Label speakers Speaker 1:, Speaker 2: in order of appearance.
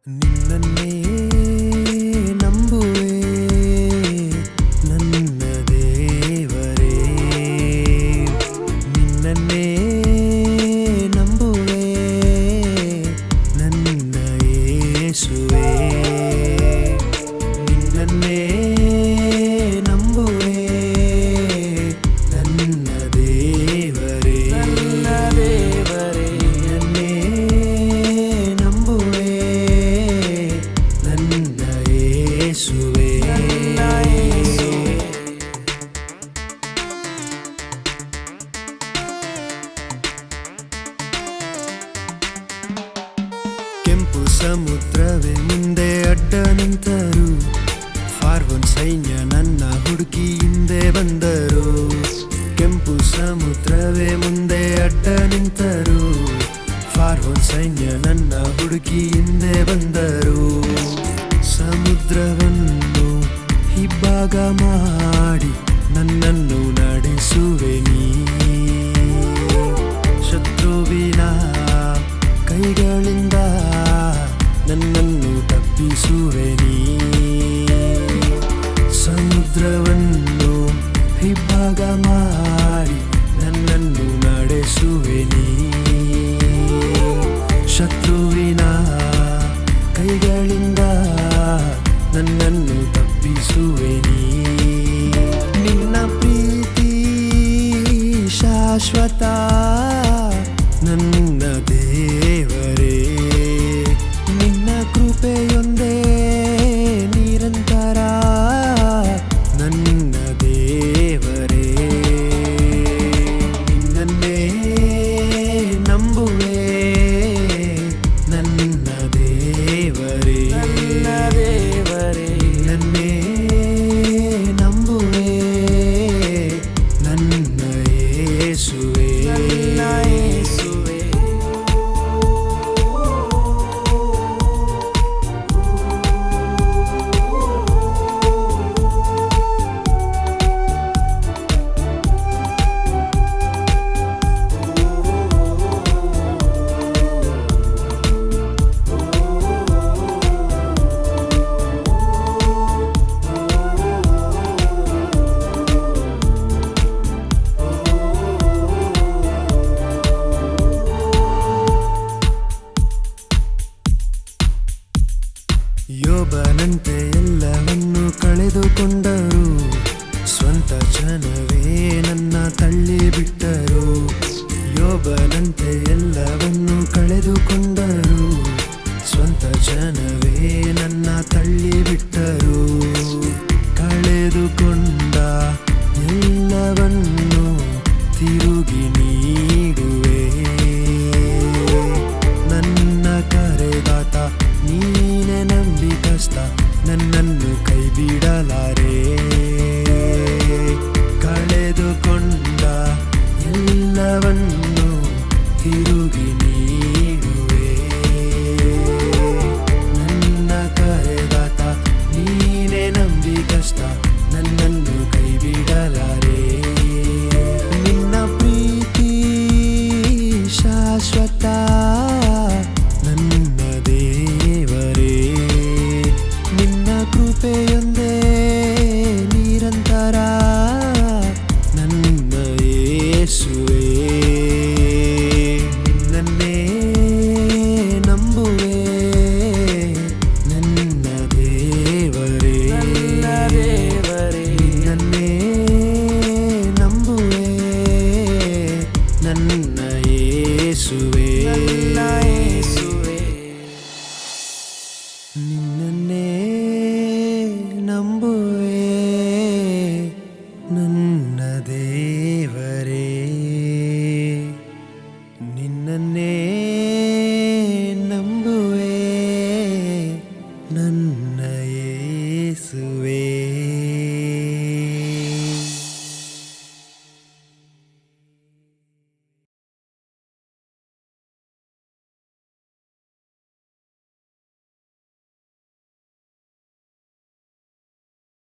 Speaker 1: ನಿನ್ನನ್ನೇ ನಂಬುವೆ ನನ್ನ ದೇವರೇ, ನಿನ್ನನ್ನೇ ನಂಬುವೆ ನನ್ನ ಯೇಸುವೇ, ನಿನ್ನನ್ನೇ ನಂಬುವೆ ನನ್ನ ದೇವರೇ, ನನ್ನ ದೇವರೇ, ನಿನ್ನನ್ನೇ ನಂಬುವೆ ನನ್ನ ಯೇಸುವೇ, ನನ್ನ ಯೇಸುವೇ. ಕೆಂಪು ಸಮುದ್ರವೇ ಮುಂದೆ ಅಡ್ಡ ನಿಂತರು, ಫಾರ್ವನ್ ಸೈನ್ಯ ನನ್ನ ಹುಡುಕಿ ಹಿಂದೆ ಬಂದರು. ಕೆಂಪು ಸಮುದ್ರವೇ ಮುಂದೆ ಅಡ್ಡ ನಿಂತರು, ಫಾರ್ವನ್ ಸೈನ್ಯ ನನ್ನ ಹುಡುಕಿ ಹಿಂದೆ ಬಂದರು. ಸಮುದ್ರವನ್ನು ಇಬ್ಬಾಗ ಮಾಡಿ ನನ್ನನ್ನು ನಡೆಸುವೆ ನೀ, ಶತ್ರುವಿನ ಕೈಗಳಿಂದ ನನ್ನನ್ನು ತಪ್ಪಿಸುವೆ ನೀ. ಸಮುದ್ರವನ್ನು ಇಬ್ಬಾಗ ಮಾಡಿ ನನ್ನನ್ನು ನಡೆಸುವೆ ನೀ, ಶತ್ರುವಿನ ಕೈಗಳಿಂದ ನನ್ನನ್ನು ತಪ್ಪಿಸುವೆ ನೀ. ನಿನ್ನ ಪ್ರೀತಿ ಶಾಶ್ವತ ನನ್ನ ದೇವರೇ, ನಿನ್ನ ಕೃಪೆಯೊಂದೇ ನಿರಂತರ ನನ್ನ ದೇವರೇ, ನಿನ್ನನ್ನೇ ನಂಬುವೆ ನನ್ನ ದೇವರೇ, ನನ್ನ ದೇವರೇ, ನಿನ್ನನ್ನೇ ನಂಬುವೆ ನನ್ನ ಯೇಸುವೇ, ನನ್ನ ಯೇಸುವೇ. ಯೋಬನಂತೆ ಎಲ್ಲವನ್ನು ಕಳೆದುಕೊಂಡರು, ಸ್ವಂತ ಜನವೇ ನನ್ನ ತಳ್ಳಿ ಬಿಟ್ಟರು. ಯೋಬನಂತೆ ಎಲ್ಲವನ್ನು ಕಳೆದುಕೊಂಡರು, ಸ್ವಂತ ಜನವೇ ನನ್ನ ತಳ್ಳಿ ಬಿಟ್ಟರು. ಕಳೆದುಕೊಂಡ ಎಲ್ಲವನ್ನು ತಿರುಗಿ ನೀಡುವೆ, ನನ್ನ ಕರೆದಾತ ನೀನೆ ನಂಬಿಕಸ್ತ, ನನ್ನನ್ನು ಕೈ ಬಿಡಲಾರೆ. ಕಳೆದುಕೊಂಡ ಎಲ್ಲವನ್ನು ತಿರುಗಿ ನೀಡುವೆ, ನನ್ನ ಕರೆದಾತ ನೀನೆ ನಂಬಿಕಸ್ತ, ನನ್ನನ್ನು ಕೈ ಬಿಡಲಾರೆ. ನಿನ್ನ ಪ್ರೀತಿ ಶಾಶ್ವತ ನನ್ನ ದೇವರೇ, ನಿನ್ನ ಕೃಪೆಯೊಂದೇ ನಿರಂತರ ನನ್ನ ಯೇಸುವೇ, ನಿನ್ನನ್ನೇ ನಂಬುವೆ ನನ್ನ ದೇವರೇ, ನನ್ನ ದೇವರೇ, ನಿನ್ನನ್ನೇ ನಂಬುವೆ ನನ್ನ ಯೇಸುವೇ, ನನ್ನ ಯೇಸುವೇ. ನಿನ್ನನ್ನೇ ನನ್ನ ಯೇಸುವೇ